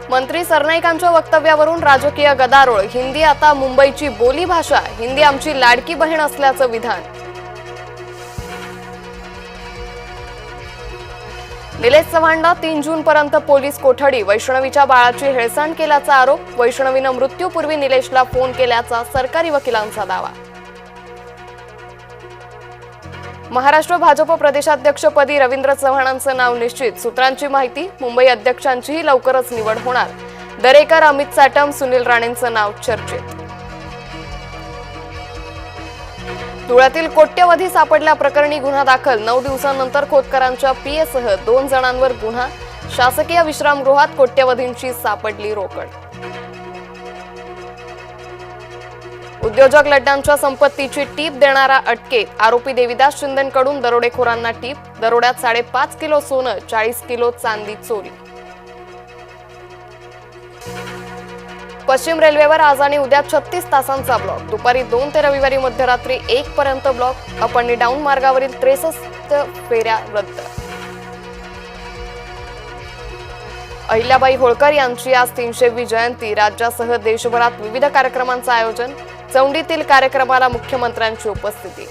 मंत्री सरनाईकांच्या वक्तव्यावरून राजकीय गदारोळ। हिंदी आता मुंबईची बोली भाषा, हिंदी आमची लाडकी बहीण असल्याचं विधान। निलेश चव्हाणला 3 जूनपर्यंत पोलीस कोठडी। वैष्णवीच्या बाळाची हेळसांड केल्याचा आरोप। वैष्णवीनं मृत्यूपूर्वी निलेशला फोन केल्याचा सरकारी वकिलांचा दावा। महाराष्ट्र भाजप प्रदेशाध्यक्षपदी रवींद्र चव्हाणांचं नाव निश्चित। सूत्रांची माहिती, मुंबई अध्यक्षांचीही लवकरच निवड होणार। दरेकर, अमित साटम, सुनील राणेंचं नाव चर्चेत। धुळ्यातील कोट्यवधी सापडल्या प्रकरणी गुन्हा दाखल। 9 दिवसांनंतर खोतकरांच्या पीएससह 2 जणांवर गुन्हा। शासकीय विश्रामगृहात कोट्यवधींची सापडली रोकड। उद्योजक लड्डांच्या संपत्तीची टीप देणारा अटकेत। आरोपी देविदास शिंदेंकडून दरोडेखोरांना टीप। दरोड्यात 5.5 किलो सोनं, 40 किलो चांदी चोरी। पश्चिम रेल्वेवर आज आणि उद्या 36 तासांचा ब्लॉक। दुपारी 2 ते रविवारी मध्यरात्री 1 पर्यंत ब्लॉक। अप आणि डाऊन मार्गावरील 63 फेऱ्या रद्द। अहिल्याबाई होळकर यांची आज 300वी जयंती। राज्यासह देशभरात विविध कार्यक्रमांचं आयोजन। चौंडीतील कार्यक्रमाला मुख्यमंत्र्यांची उपस्थिती।